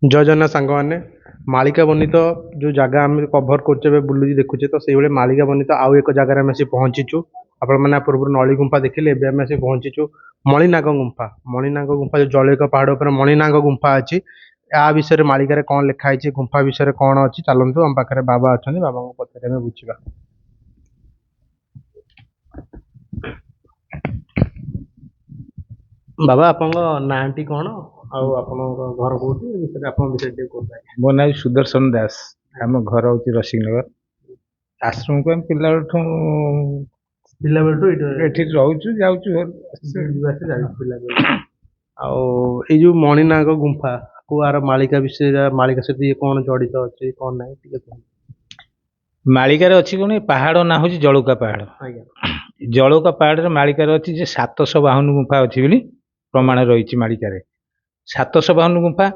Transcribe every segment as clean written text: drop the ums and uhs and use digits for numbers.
ଜୟ ଜଗନ୍ନାଥ ସାଙ୍ଗମାନେ। ମାଳିକା ବର୍ଣ୍ଣିତ ଯେଉଁ ଜାଗା ଆମେ କଭର କରୁଛେ, ଏବେ ବୁଲୁଛି ଦେଖୁଛେ, ତ ସେଇଭଳି ମାଳିକା ବର୍ଣ୍ଣିତ ଆଉ ଏକ ଜାଗାରେ ଆମେ ଆସି ପହଞ୍ଚିଛୁ। ଆପଣମାନେ ପୂର୍ବରୁ ନଳୀ ଗୁମ୍ଫା ଦେଖିଲେ, ଏବେ ଆମେ ଆସି ପହଞ୍ଚିଛୁ ମଣିନାଗ ଗୁମ୍ଫା। ମଣିନାଗ ଗୁମ୍ଫା ଯେଉଁ ଜଳୈକ ପାହାଡ଼ ଉପରେ ମଣିନାଗ ଗୁମ୍ଫା ଅଛି, ୟା ବିଷୟରେ ମାଳିକାରେ କ'ଣ ଲେଖା ହେଇଛି, ଗୁମ୍ଫା ବିଷୟରେ କ'ଣ ଅଛି, ଚାଲନ୍ତୁ ଆମ ପାଖରେ ବାବା ଅଛନ୍ତି, ବାବାଙ୍କ ପଛରେ ଆମେ ବୁଝିବା। ବାବା, ଆପଣଙ୍କ ନାଁଟି କ'ଣ ଆଉ ଆପଣଙ୍କ ଘର କୋଉଠି, ଏ ବିଷୟରେ ଆପଣଙ୍କ ବିଷୟରେ ଟିକେ କୁହନ୍ତୁ। ମୋ ନାଁ ସୁଦର୍ଶନ ଦାସ। ଆମ ଘର ହଉଛି ରସିକନଗର। ଆଶ୍ରମକୁ ଆମେ ପିଲାବେଳଠୁ ଏଠି ରହୁଛୁ, ଯାଉଛୁ ଆଉ ଏଇ ଯୋଉ ମଣିନାଗ ଗୁମ୍ଫା କୁ ଆର ମାଳିକା ବିଷୟରେ, ମାଳିକା ସହିତ ଇଏ କ'ଣ ଜଡ଼ିତ ଅଛି କ'ଣ ନାହିଁ ଟିକେ କୁହନ୍ତୁ। ମାଳିକାରେ ଅଛି କ'ଣ, ପାହାଡ଼ ନାଁ ହଉଛି ଜଳୌକା ପାହାଡ଼। ଆଜ୍ଞା। ଜଳୌକା ପାହାଡ଼ରେ ମାଳିକାରେ ଅଛି ଯେ 752 ଗୁମ୍ଫା ଅଛି ବୋଲି ପ୍ରମାଣ ରହିଛି ମାଳିକାରେ। 752 ଗୁମ୍ଫା,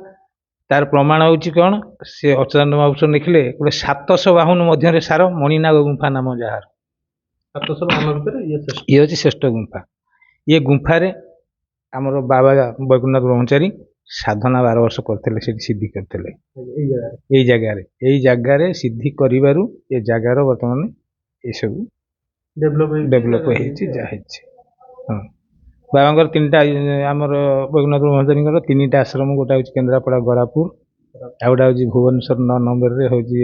ତାର ପ୍ରମାଣ ହଉଛି କ'ଣ, ସେ ଅଚ୍ୟୁତାନନ୍ଦ ମହାପୁରୁଷ ଲେଖିଲେ ଗୋଟେ 752 ମଧ୍ୟରେ ସାର ମଣିନାଗ ଗୁମ୍ଫା ନାମ ଯାହାର। 752 ଭିତରେ ଇଏ ହଉଛି ଶ୍ରେଷ୍ଠ ଗୁମ୍ଫା। ଇଏ ଗୁମ୍ଫାରେ ଆମର ବାବା ବୈକୁଣ୍ଠନାଥ ବ୍ରହ୍ମଚାରୀ ସାଧନା 12 ବର୍ଷ କରିଥିଲେ, ସେଠି ସିଦ୍ଧି କରିଥିଲେ ଏଇ ଜାଗାରେ ସିଦ୍ଧି କରିବାରୁ ଏ ଜାଗାର ବର୍ତ୍ତମାନ ଏସବୁ ଡେଭଲପ ହେଇଛି, ଯାହା ହେଇଛି। ହଁ, ବାବାଙ୍କର ତିନିଟା, ଆମର ବୈକୁଣ୍ଠନାଥ ବ୍ରହ୍ମଚାରୀଙ୍କର 3ଟା ଆଶ୍ରମ। ଗୋଟେ ହଉଛି କେନ୍ଦ୍ରାପଡ଼ା ଗରାପୁର, ଆଉ ଗୋଟେ ହଉଛି ଭୁବନେଶ୍ୱର 9 ନମ୍ବରରେ ହଉଛି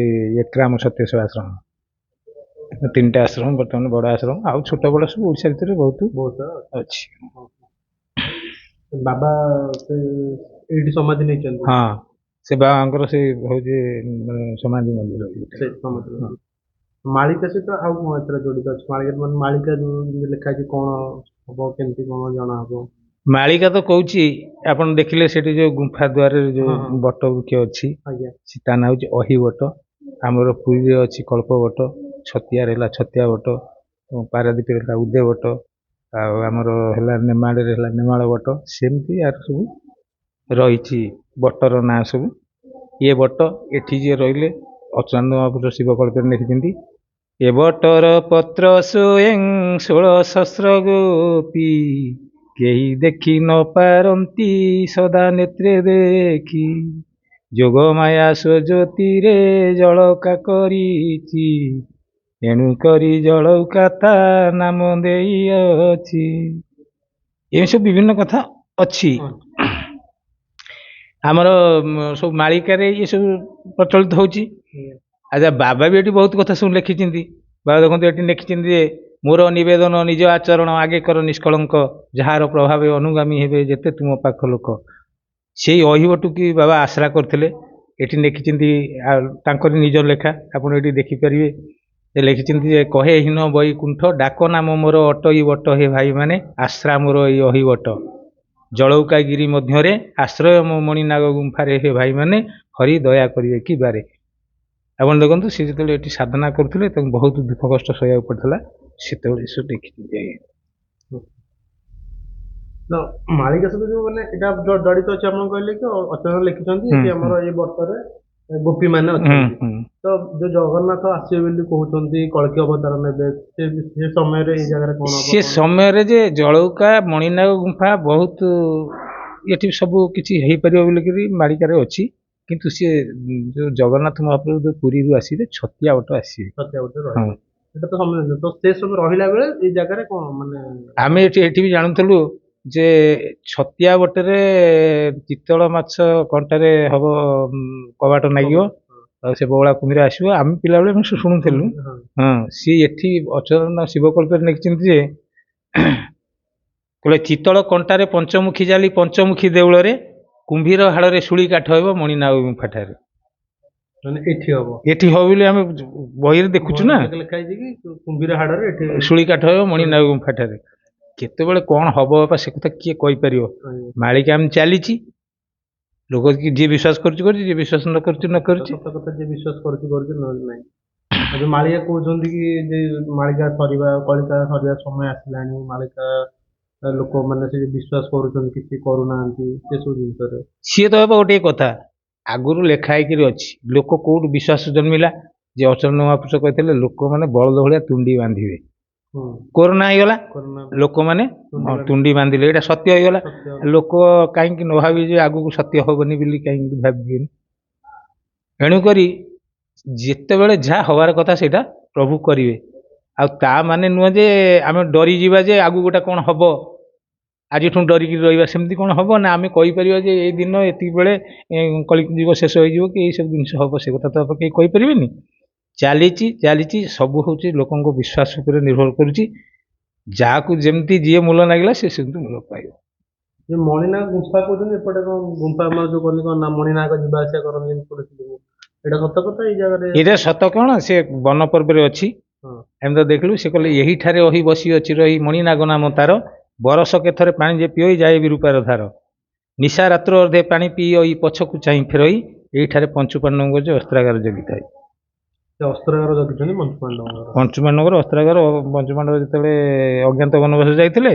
ଏକ୍ରାମ ସତ୍ୟଶିବ ଆଶ୍ରମ। 3ଟା ଆଶ୍ରମ ବର୍ତ୍ତମାନ ବଡ଼ ଆଶ୍ରମ, ଆଉ ଛୋଟ ବଡ଼ ସବୁ ଓଡ଼ିଶା ଭିତରେ ବହୁତ ଅଛି। ବାବା ଏଇଠି ସମାଧି ନେଇଛନ୍ତି। ହଁ, ସେ ବାବାଙ୍କର ସେ ହଉଛି ସମାଧି ମନ୍ଦିର। ମାଳିକା ସହିତ ଆଉ କ'ଣ ଏଥିରେ ଜଡ଼ିତ ଅଛି? ମାଳିକା ଯୋଉ ଲେଖା ହେଇଛି କ'ଣ ହବ, କେମିତି କ'ଣ ଜଣା ହବ? ମାଳିକା ତ କହୁଛି, ଆପଣ ଦେଖିଲେ ସେଠି ଯୋଉ ଗୁମ୍ଫା ଦ୍ୱାରରେ ଯୋଉ ବଟ ବୃକ୍ଷ ଅଛି, ତା ନାଁ ହଉଛି ଅହିବଟ। ଆମର ପୁରୀରେ ଅଛି କଳ୍ପବଟ, ଛତିଆରେ ହେଲା ଛତିଆ ବଟ, ପାରାଦୀପରେ ହେଲା ଉଦୟବଟ, ଆଉ ଆମର ହେଲା ନେମାଳରେ ହେଲା ନେମାଳ ବଟ। ସେମିତି ଆର ସବୁ ରହିଛି ବଟର ନାଁ ସବୁ। ଇଏ ବଟ, ଏଠି ଯିଏ ରହିଲେ ଅଚ୍ୟୁତାନନ୍ଦ ମହାପୁରୁଷ ଶିବକଳ୍ପରେ ଲେଖିଛନ୍ତି, ଏ ବଟର ପତ୍ର ସ୍ୱୟଂ 16 ସହସ୍ର ଗୋପୀ, କେହି ଦେଖି ନ ପାରନ୍ତି ସଦା ନେତ୍ରେ ଦେଖି, ଯୋଗ ମାୟା ସ୍ୱଜ୍ୟୋତିରେ ଜଳକା କରିଛି, ଏଣୁ କରି ଜଳୌକା ତା ନାମ ଦେଇଅଛି। ଏସବୁ ବିଭିନ୍ନ କଥା ଅଛି। ଆମର ସବୁ ମାଳିକାରେ ଇଏ ସବୁ ପ୍ରଚଳିତ ହଉଛି। ଆଚ୍ଛା, ବାବା ବି ଏଠି ବହୁତ କଥା ସବୁ ଲେଖିଛନ୍ତି। ବାବା ଦେଖନ୍ତୁ ଏଠି ଲେଖିଛନ୍ତି ଯେ, ମୋର ନିବେଦନ ନିଜ ଆଚରଣ ଆଗେ କର ନିଷ୍କଳଙ୍କ, ଯାହାର ପ୍ରଭାବେ ଅନୁଗାମୀ ହେବେ ଯେତେ ତୁମ ପାଖ ଲୋକ। ସେଇ ଅହିବଟୁ କି ବାବା ଆଶ୍ରା କରିଥିଲେ। ଏଠି ଲେଖିଛନ୍ତି ତାଙ୍କର ନିଜ ଲେଖା, ଆପଣ ଏଠି ଦେଖିପାରିବେ। ସେ ଲେଖିଛନ୍ତି ଯେ, କହେ ହୀନ ବୈକୁଣ୍ଠ ଡାକ ନାମ ମୋର ଅଟଇ ବଟ, ହେ ଭାଇମାନେ ଆଶ୍ରା ମୋର ଏଇ ଅହିବଟ, ଜଳୌକାଗିରି ମଧ୍ୟରେ ଆଶ୍ରୟ ମୋ ମଣିନାଗ ଗୁମ୍ଫାରେ, ହେ ଭାଇମାନେ ହରି ଦୟା କରିବେ କି ବାରେ। ଆପଣ ଦେଖନ୍ତୁ, ସେ ଯେତେବେଳେ ଏଠି ସାଧନା କରୁଥିଲେ ତାଙ୍କୁ ବହୁତ ଦୁଃଖ କଷ୍ଟ ସହିବାକୁ ପଡ଼ିଥିଲା, ସେତେବେଳେ ଏସବୁ ଦେଖିଛନ୍ତି। ମାଳିକା ସହିତ ଯୋଉ ମାନେ ଏଇଟା ଜଡ଼ିତ ଅଛି, ଆପଣ କହିଲେ କି ଅଚ୍ୟୁତାନନ୍ଦ ଲେଖିଛନ୍ତି କି ଆମର ଏଇ ବର୍ଷରେ ଗୋପୀ ମାନେ ଅଛନ୍ତି, ତ ଯୋଉ ଜଗନ୍ନାଥ ଆସିବେ ବୋଲି କହୁଛନ୍ତି, କଳକି ଅବତାର ନେବେ, ସେ ସମୟରେ ଏଇ ଜାଗାରେ କ'ଣ? ସେ ସମୟରେ ଯେ ଜଳୌକା ମଣିନାଗ ଗୁମ୍ଫା ବହୁତ ଏଠି ସବୁ କିଛି ହେଇପାରିବ ବୋଲିକିରି ମାଳିକାରେ ଅଛି। କିନ୍ତୁ ସିଏ ଯୋଉ ଜଗନ୍ନାଥ ମହାପ୍ରଭୁ ଯୋଉ ପୁରୀରୁ ଆସିବେ, ଛତିଆ ବଟ ଆସିବେ। ସେଟା ତ ସମୟ, ତ ସେ ସବୁ ରହିଲା ବେଳେ ଏଇ ଜାଗାରେ କ'ଣ ମାନେ ଆମେ ଏଠି ବି ଜାଣୁଥିଲୁ ଯେ ଛତିଆ ବଟରେ ଚିତଳ ମାଛ କଣ୍ଟାରେ ହବ କବାଟ ନାଗିବ, ଆଉ ସେ ବଉଳା କୁମ୍ଭୀର ଆସିବ। ଆମେ ପିଲାବେଳେ ଆମେ ଶୁଣୁଥିଲୁ। ହଁ, ସିଏ ଏଠି ଅଚ୍ୟୁତାନନ୍ଦ ଶିବକଳ୍ପରେ ଲେଖିଛନ୍ତି ଯେ, କହିଲେ ଚିତଳ କଣ୍ଟାରେ ପଞ୍ଚମୁଖୀ ଜାଲି, ପଞ୍ଚମୁଖୀ ଦେଉଳରେ କୁମ୍ଭୀର ହାଡ଼ରେ ଶୂଳି କାଠ ହେବ ମଣିନାଗ ଗୁମ୍ଫାଠାରେ। ଏଠି ହବ ବୋଲି ଆମେ ବହିରେ ଦେଖୁଛୁ ନା, କୁମ୍ଭୀର ହାଡ଼ରେ ଶୂଳି କାଠ ହେବ ମଣିନାଗ ଗୁମ୍ଫାଠାରେ। କେତେବେଳେ କ'ଣ ହବ ବାପା, ସେ କଥା କିଏ କହିପାରିବ? ମାଳିକା ଆମେ ଚାଲିଛି, ଲୋକ ଯିଏ ବିଶ୍ୱାସ କରୁଛି କରୁଛି, ଯିଏ ବିଶ୍ୱାସ ନ କରୁଛି ନ କରୁଛି। ଯିଏ ବିଶ୍ୱାସ କରୁଛି କରୁଛି, ନହେଲେ ନାହିଁ। ଯୋଉ ମାଳିକା କହୁଛନ୍ତି କି ଯେ ମାଳିକା ସରିବା, କଳିକା ସରିବା ସମୟ ଆସିଲାଣି, ମାଳିକା ଲୋକମାନେ ସେ ବିଶ୍ୱାସ କରୁଛନ୍ତି, କିଛି କରୁନାହାନ୍ତି, ସେସବୁ ଜିନିଷରେ ସିଏ ତ ହେବ ଗୋଟିଏ କଥା। ଆଗରୁ ଲେଖା ହେଇକିରି ଅଛି, ଲୋକ କୋଉଠୁ ବିଶ୍ୱାସ ଜନ୍ମିଲା ଯେ ଅଚ୍ୟୁତାନନ୍ଦ ମହାପୁରୁଷ କହିଥିଲେ ଲୋକମାନେ ବଳଦ ଭଳିଆ ତୁଣ୍ଡି ବାନ୍ଧିବେ। କୋରୋନା ହେଇଗଲା କରୋନା ଲୋକମାନେ ତୁଣ୍ଡି ବାନ୍ଧିଲେ ଏଇଟା ସତ୍ୟ ହେଇଗଲା ଲୋକ କାହିଁକି ନ ଭାବି ଯେ ଆଗକୁ ସତ୍ୟ ହବନି ବୋଲି କାହିଁକି ଭାବିବେନି ଏଣୁକରି ଯେତେବେଳେ ଯାହା ହବାର କଥା ସେଇଟା ପ୍ରଭୁ କରିବେ ଆଉ ତା ମାନେ ନୁହେଁ ଯେ ଆମେ ଡରିଯିବା ଯେ ଆଗକୁ ଗୋଟେ କ'ଣ ହବ ଆଜିଠୁ ଡରିକି ରହିବା ସେମିତି କ'ଣ ହବ ନା ଆମେ କହିପାରିବା ଯେ ଏଇ ଦିନ ଏତିକି ବେଳେ କଳି ଯୁଗ ଶେଷ ହେଇଯିବ କି ଏଇସବୁ ଜିନିଷ ହବ ସେ କଥା ତ କେହି କହିପାରିବେନି ଚାଲିଛି ସବୁ ହେଉଛି ଲୋକଙ୍କ ବିଶ୍ୱାସ ଉପରେ ନିର୍ଭର କରୁଛି ଯାହାକୁ ଯେମିତି ଯିଏ ମୂଲ ଲାଗିଲା ସେ ସେମିତି ମୂଳ ପାଇବ ଯୋଉ ମଣିନାଗ ଗୁମ୍ଫା କହୁଛନ୍ତି ଏପଟେ କ'ଣ ଗୁମ୍ଫା ଆମର ଯୋଉ କହନ୍ତି କ'ଣ ନା ମଣିନାଗ ଯିବା ଆସିବା କରନ୍ତି ଏଇଟା ସତ କଥା ଏଇ ଜାଗାରେ ଏଇଟା ସତ କ'ଣ ସେ ବନ ପର୍ବରେ ଅଛି ଆମେ ତ ଦେଖିଲୁ ସେ କହିଲେ ଏହିଠାରେ ରହି ବସି ଅଛି ରହି ମଣିନାଗ ନାମ ତାର ବରଷ କେଥରେ ପାଣି ଯେ ପିଇ ଯାଏ ବିରୂପାର ଧାର ନିଶା ରାତ୍ର ଅର୍ଧେ ପାଣି ପିଇ ପଛକୁ ଚାହିଁ ଫେରଇ ଏଇଠାରେ ପଞ୍ଚୁପାଣ୍ଡବଙ୍କ ଯେ ଅସ୍ତ୍ରାଗାର ଜଗିଥାଏ ସେ ଅସ୍ତ୍ରାଗାର ଜଗିଛନ୍ତି ପଞ୍ଚୁପାଣ୍ଡବଙ୍କର ଅସ୍ତ୍ରାଗାର ପଞ୍ଚୁପାଣ୍ଡବ ଯେତେବେଳେ ଅଜ୍ଞାତ ବନବାସ ଯାଇଥିଲେ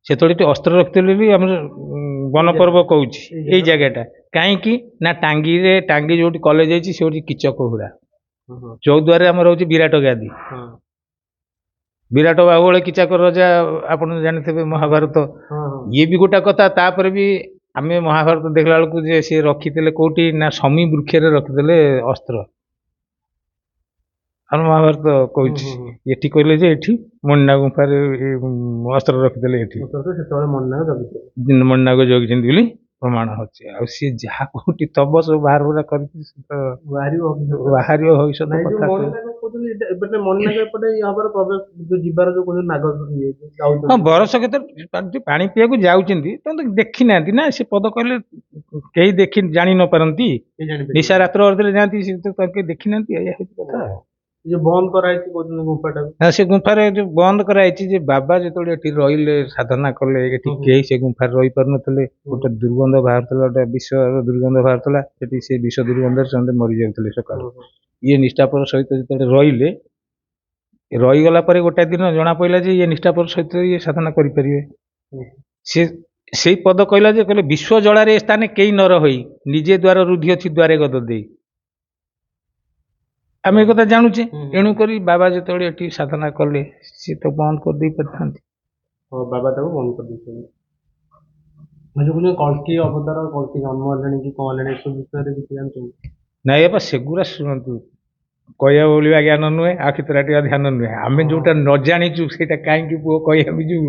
ସେତେବେଳେ ଏଠି ଅସ୍ତ୍ର ରଖିଥିଲେ ବୋଲି ଆମର ବନ ପର୍ବ କହୁଛି ଏଇ ଜାଗାଟା କାହିଁକି ନା ଟାଙ୍ଗି ଯୋଉଠି କଲେଜ ହେଇଛି ସେ ହଉଛି କିଚକ ହୁଡ଼ା ଚୌଦ୍ୱାରରେ ଆମର ହଉଛି ବିରାଟ ଗାଦି ବିରାଟ ବାହୁବଳ କିଚକ ରାଜା ଆପଣ ଜାଣିଥିବେ ମହାଭାରତ ଇଏ ବି ଗୋଟେ କଥା ତାପରେ ବି ଆମେ ମହାଭାରତ ଦେଖିଲା ବେଳକୁ ଯେ ସିଏ ରଖିଥିଲେ କୋଉଠି ନା ସମୀ ବୃକ୍ଷରେ ରଖିଥିଲେ ଅସ୍ତ୍ର ଆମେ ମହାଭାରତ କହୁଛି ଏଠି କହିଲେ ଯେ ଏଠି ମଣିନାଗ ଗୁମ୍ଫାରେ ଅସ୍ତ୍ର ରଖିଥିଲେ ଏଠି ସେତେବେଳେ ମଣିନାଗ ଜଗିଛନ୍ତି ବୋଲି ପ୍ରମାଣ ଅଛି ଆଉ ସିଏ ଯାହା କୋଉଠି ତବ ସବୁ ବାହାର କରିଛି ବାହାରିବ ଭବିଷ୍ୟତ କଥା ହଁ ବରଷ କେତେ ପାଣି ପିଇବାକୁ ଯାଉଛନ୍ତି ତ ଦେଖି ନାହାନ୍ତି ନା ସେ ପଦ କହିଲେ କେହି ଦେଖି ଜାଣି ନ ପାରନ୍ତି ନିଶା ରାତ୍ର ଅର୍ଧରେ ଯାଆନ୍ତି ସେ ତ ଦେଖି ନାହାନ୍ତି ଏଇଆ ହେଉଛି କଥା ଯୋଉ ବନ୍ଦ କରାହେଇଛି କହୁଛନ୍ତି ଗୁମ୍ଫାଟାକୁ ସେ ଗୁମ୍ଫାରେ ଯୋଉ ବନ୍ଦ କରାହେଇଛି ଯେ ବାବା ଯେତେବେଳେ ଏଠି ରହିଲେ ସାଧନା କଲେ ଏଠି କେହି ସେ ଗୁମ୍ଫାରେ ରହିପାରୁନଥିଲେ ଗୋଟେ ଦୁର୍ଗନ୍ଧ ବାହାରୁଥିଲା ଗୋଟେ ବିଷର ଦୁର୍ଗନ୍ଧ ବାହାରୁଥିଲା ସେଠି ସେ ବିଷ ଦୁର୍ଗନ୍ଧରେ ସେମାନେ ମରିଯାଉଥିଲେ ସକାଳୁ ଇଏ ନିଷ୍ଠାପର ସହିତ ଯେତେବେଳେ ରହିଗଲା ପରେ ଗୋଟେ ଦିନ ଜଣା ପଡ଼ିଲା ଯେ ଇଏ ନିଷ୍ଠାପର ସହିତ ଇଏ ସାଧନା କରିପାରିବେ ସେ ସେଇ ପଦ କହିଲା ଯେ କହିଲେ ବିଶ୍ୱ ଜଳାରେ ଏ ସ୍ଥାନେ କେହି ନ ରହି ନିଜେ ଦ୍ୱାର ରୁଦ୍ଧି ଅଛି ଦ୍ୱାରେ ଗଦ ଦେଇ ଆମେ ଏ କଥା ଜାଣୁଛେ ଏଣୁକରି ବାବା ଯେତେବେଳେ ଏଠି ସାଧନା କଲେ ସିଏ ତ ବନ୍ଦ କରିଦେଇ ପାରିଥାନ୍ତି ବାବା ତାକୁ ବନ୍ଦ କରିଦେଇଛନ୍ତି କଳ୍କି ଅବତାର କଳ୍କି ଜନ୍ମ ହେଲେଣି କି କ'ଣ ହେଲେଣି ଏସବୁ ବିଷୟରେ କିଛି ଜାଣିଛନ୍ତି ନାଇଁ ବାବା ସେଗୁଡ଼ା ଶୁଣନ୍ତୁ କହିବା ବୋଲିବା ଜ୍ଞାନ ନୁହେଁ ଆଖି ତରାଟିବା ଧ୍ୟାନ ନୁହେଁ ଆମେ ଯୋଉଟା ନ ଜାଣିଛୁ ସେଇଟା କାହିଁକି ପୁଅ କହିବାକୁ ଯିବୁ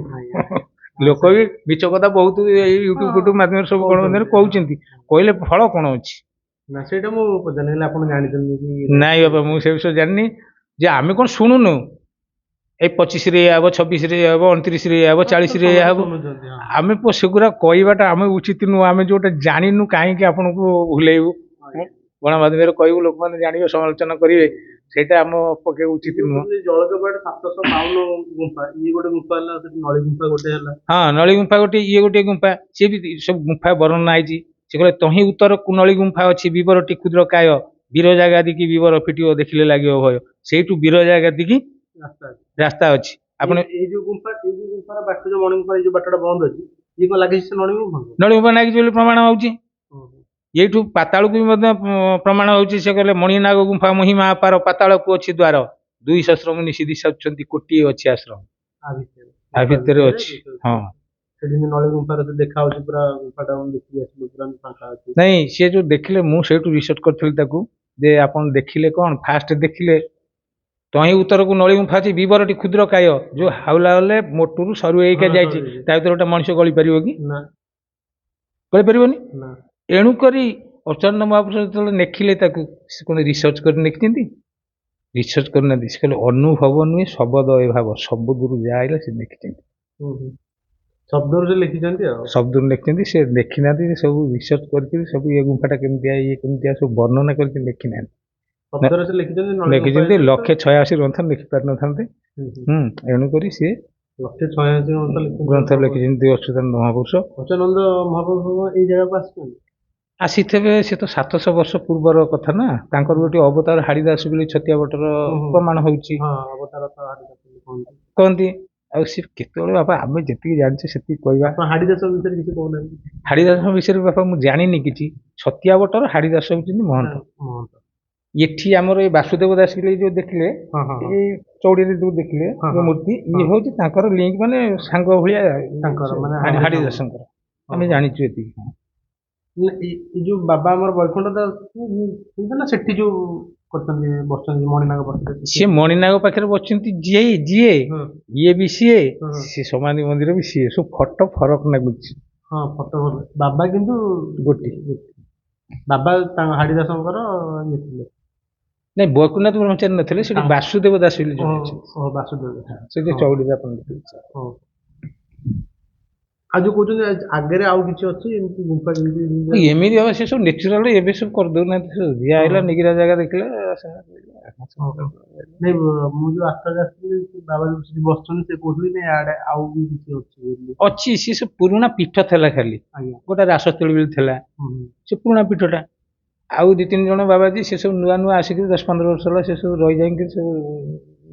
ଲୋକ ବି ମିଛ କଥା ବହୁତ ଏଇ ୟୁଟ୍ୟୁବ ମାଧ୍ୟମରେ ସବୁ ଗଣମାଧ୍ୟମରେ କହୁଛନ୍ତି କହିଲେ ଫଳ କ'ଣ ଅଛି ନା ସେଇଟା ମୁଁ ପଚାରିଲି ଆପଣ ଜାଣିଛନ୍ତି କି ନାଇଁ ବାବା ମୁଁ ସେ ବିଷୟରେ ଜାଣିନି ଯେ ଆମେ କ'ଣ ଶୁଣୁନୁ ଏଇ 25ରେ ଏଇଆ ହବ 26ରେ ଏଇଆ ହବ 29ରେ ଏଇଆ ହବ 40ରେ ଏଇଆ ହବ ଆମେ ସେଗୁଡ଼ା କହିବାଟା ଆମେ ଉଚିତ ନୁହଁ ଆମେ ଯୋଉଟା ଜାଣିନୁ କାହିଁକି ଆପଣଙ୍କୁ ଭୁଲେଇବୁ ଗଣମାଧ୍ୟମରେ କହିବୁ ଲୋକମାନେ ଜାଣିବେ ସମାଲୋଚନା କରିବେ ସେଇଟା ଆମ ପକ୍ଷେ ଉଚିତ ନୁହଁ ଜଳକପାଟ 752 ଗୁମ୍ଫା ଇଏ ଗୋଟେ ଗୁମ୍ଫା ହେଲା ନଳୀ ଗୁମ୍ଫା ଗୋଟେ ହେଲା ହଁ ନଳୀ ଗୁମ୍ଫା ଗୋଟେ ଇଏ ଗୋଟେ ଗୁମ୍ଫା ସିଏ ବି ସବୁ ଗୁମ୍ଫା ବର୍ଣ୍ଣନା ହେଇଛି ସେ କହିଲେ ତହିଁ ଉତ୍ତର କୁନଳୀ ଗୁମ୍ଫା ଅଛି ବିବରଟି କ୍ଷୁଦ୍ର କାୟ ବିରଜା ଗାଦିକି ବିବର ଫିଟିବ ଦେଖିଲେ ଲାଗିବ ଭୟ ସେଇଠୁ ବିରଜା ଗାଦିକି ରାସ୍ତା ଅଛି ଆପଣ ଏଇ ଯୋଉ ଗୁମ୍ଫାର ବାଟ ଯୋଉ ମଣି ଗୁମ୍ଫା ଏଇ ଯୋଉ ବାଟଟା ବନ୍ଦ ଅଛି ଇଏ କ'ଣ ଲାଗିଛି ସେ ନଳୀ ଗୁମ୍ଫା ଲାଗିଛି ବୋଲି ପ୍ରମାଣ ହଉଛି ଏଇଠୁ ପାତାଳକୁ ବି ମଧ୍ୟ ପ୍ରମାଣ ହଉଛି ସେ କହିଲେ ମଣିନାଗ ଗୁମ୍ଫା ମହିମା ଅପାର ପାତାଳକୁ ଅଛି ଦ୍ୱାର 2 ସହସ୍ର ମୁନି ସିଦ୍ଧି ସାଜୁଛନ୍ତି କୋଟିଏ ଅଛି ଆଶ୍ରମ ଆ ଭିତରେ ଅଛି ହଁ ନଳୀ ଗୁମ୍ଫାର ଦେଖା ହଉଛି ପୁରା ଗୁମ୍ଫାଟା ଦେଖିକି ଆସିଲୁ ପୁରା ଫାଙ୍କା ଅଛି ନାଇଁ ସିଏ ଯୋଉ ଦେଖିଲେ ମୁଁ ସେଇଠୁ ରିସର୍ଚ୍ଚ କରିଥିଲି ତାକୁ ଯେ ଆପଣ ଦେଖିଲେ କ'ଣ ଫାଷ୍ଟ ଦେଖିଲେ ତହିଁ ଉତ୍ତରକୁ ନଳୀ ଗୁମ୍ଫା ଅଛି ବିବରଟି କ୍ଷୁଦ୍ର କାୟ ଯୋଉ ହାଉଲା ହେଲେ ମୋଟରୁ ସରୁ ହେଇକା ଯାଇଛି ତା ଭିତରେ ଗୋଟେ ମଣିଷ ଗଳି ପାରିବ କି ଗଳିପାରିବନି ଏଣୁକରି ଅଚ୍ୟୁତାନନ୍ଦ ମହାପୁରୁଷ ଯେତେବେଳେ ଦେଖିଲେ ତାକୁ ସେ କ'ଣ ରିସର୍ଚ୍ଚ କରି ଦେଖିଛନ୍ତି ରିସର୍ଚ୍ଚ କରିନାହାନ୍ତି ସେ କହିଲେ ଅନୁଭବ ନୁହେଁ ଶବଦ ଏ ଭାବ ସବୁ ଦୂର ଯାହା ଆଇଲା ସେ ଦେଖିଛନ୍ତି ଶବ୍ଦରୁ ସେ ଲେଖିଛନ୍ତି ଆଉ ଶବ୍ଦରୁ ଲେଖିଛନ୍ତି ସେ ଦେଖିନାହାନ୍ତି ସେ ସବୁ ରିସର୍ଚ୍ଚ କରିକି ସବୁ ଏ ଗୁମ୍ଫାଟା କେମିତିଆ ଇଏ କେମିତିଆ ସବୁ ବର୍ଣ୍ଣନା କରିକି ଲେଖିନାହାନ୍ତି ଲେଖିଛନ୍ତି 186 ଗ୍ରନ୍ଥ ଲେଖି ପାରିନଥାନ୍ତେ ଏଣୁକରି ସିଏ 186 ଗ୍ରନ୍ଥ ଲେଖିଛନ୍ତି ଅଚ୍ୟୁତାନନ୍ଦ ମହାପୁରୁଷ ଏଇ ଜାଗାକୁ ଆସିଛନ୍ତି ଆସିଥିବେ ସେ ତ 700 ବର୍ଷ ପୂର୍ବର କଥା ନା ତାଙ୍କର ଗୋଟେ ଅବତାର ହାଡ଼ିଦାସ ବୋଲି ଛତିଆ ବଟର ପ୍ରମାଣ ହଉଛି କହନ୍ତି ଆଉ ସେ କେତେବେଳେ ବାପା ଆମେ ଯେତିକି ଜାଣିଛେ ସେତିକି କହିବା ହାଡ଼ିଦାସ ବିଷୟରେ କିଛି କହୁନାହାନ୍ତି ହାଡ଼ିଦାସ ବିଷୟରେ ବାପା ମୁଁ ଜାଣିନି କିଛି ଛତିଆ ବଟର ହାଡ଼ିଦାସ ହଉଛନ୍ତି ମହନ୍ତ ଏଠି ଆମର ଏଇ ବାସୁଦେବ ଦାସ ଯୋଉ ଦେଖିଲେ ହଁ ହଁ ହଁ ଏଇ ଚୌଡିରେ ଯୋଉ ଦେଖିଲେ ହଁ, ଯୋଉ ହଁ। ମୂର୍ତ୍ତି ଇଏ ହଉଛି ତାଙ୍କର ଲିଙ୍କ ମାନେ ସାଙ୍ଗ ଭଳିଆ ତାଙ୍କର ମାନେ ହାଡିଦାସଙ୍କର ଆମେ ଜାଣିଛୁ ଏତିକି। ଏଇ ଯୋଉ ବାବା ଆମର ବୈକୁଣ୍ଠ ଦାସ ସେଇଟା ନା ସେଠି ଯୋଉ କରୁଛନ୍ତି ବସୁଛନ୍ତି ମଣିନାଗ ପାଖରେ ସିଏ ମଣିନାଗ ପାଖରେ ବସିଛନ୍ତି ଯିଏ ଯିଏ ହଁ ଇଏ ବି ସିଏ ହଁ ହଁ। ସିଏ ସମାଧି ମନ୍ଦିର ବି ସିଏ ସବୁ ଫଟୋ ଫରକ ଲାଗୁଛି ହଁ ଫଟୋ ଭଲ ବାବା କିନ୍ତୁ ଗୋଟିଏ। ବାବା ତାଙ୍କ ହାଡିଦାସଙ୍କର ଇଏ ଥିଲେ। ନାଇଁ ବୈକୁଣ୍ଠ ବ୍ରହ୍ମଚାରୀ ନଥିଲେ ସେଠି ବାସୁଦେବ ଦାସ ବୋଲି ଜଣେ ଅଛନ୍ତି। ଓହୋ ବାସୁଦେବ ସେ ଯୋଉ ଚୌଡିରେ ଆପଣ ଦେଖିଲେ। ହଁ ଆଉ ଯୋଉ କହୁଛନ୍ତି ଆଗରେ ଆଉ କିଛି ଅଛି ଏମିତି ଗୁମ୍ଫା ଯେମିତି ଏମିତି ହବ ସେ ସବୁ ନେଚୁରାଲ ଏବେ ସବୁ କରିଦଉନାହାନ୍ତି ସବୁ ଯିଏ ଆଇଲା ନିଗିରା ଜାଗା ଦେଖିଲା ଓହୋ। ନାଇଁ ମୁଁ ଯୋଉ ଆସ୍ଥାରେ ଆସିଥିଲି ସେ ବାବା ଯୋଉ ସେଠି ବସୁଛନ୍ତି ସେ କହୁଥିଲି ନାଇଁ ଆଡେ ଆଉ ବି କିଛି ଅଛି ବୋଲି। ଅଛି ସିଏ ସବୁ ପୁରୁଣା ପୀଠ ଥିଲା ଖାଲି ଆଜ୍ଞା ଗୋଟେ ରାସସ୍ଥଳୀ ବୋଲି ଥିଲା ହୁଁ ହୁଁ। ସେ ପୁରୁଣା ପୀଠଟା ଆଉ ଦି ତିନି ଜଣ ବାବାଜୀ ସେ ସବୁ ନୂଆ ନୂଆ ଆସିକି 10-15 ବର୍ଷ ହେଲା ସେ ସବୁ ରହିଯାଇକି ସବୁ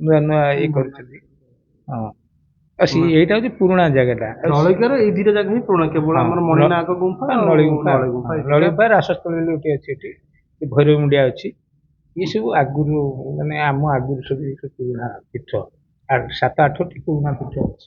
ନୂଆ ନୂଆ ଇଏ କରିଛନ୍ତି। ହଁ ଆଉ ସିଏ ଏଇଟା ହଉଛି ପୁରୁଣା ଜାଗାଟା ନଳକିଆର ଏଇ ଦିଟା ଜାଗା ହିଁ ପୁରୁଣା କେବଳ ଆମର ମଣିନାଗ ଗୁମ୍ଫା ଆଉ ନଳୀଗୁମ୍ଫା ନଳୀ ଗୁମ୍ଫା ଏଇ ଦିଟା। ନଳୀଗୁମ୍ଫା ରାସସ୍ଥଳୀ ବୋଲି ଗୋଟେ ଅଛି ଏଠି ଭୈରବ ମୁଣ୍ଡିଆ ଅଛି ଇଏ ସବୁ ଆଗରୁ ମାନେ ଆମ ଆଗରୁ ସବୁ ପୁରୁଣା ପୀଠ 7-8ଟି ପୁରୁଣା ପୀଠ ଅଛି।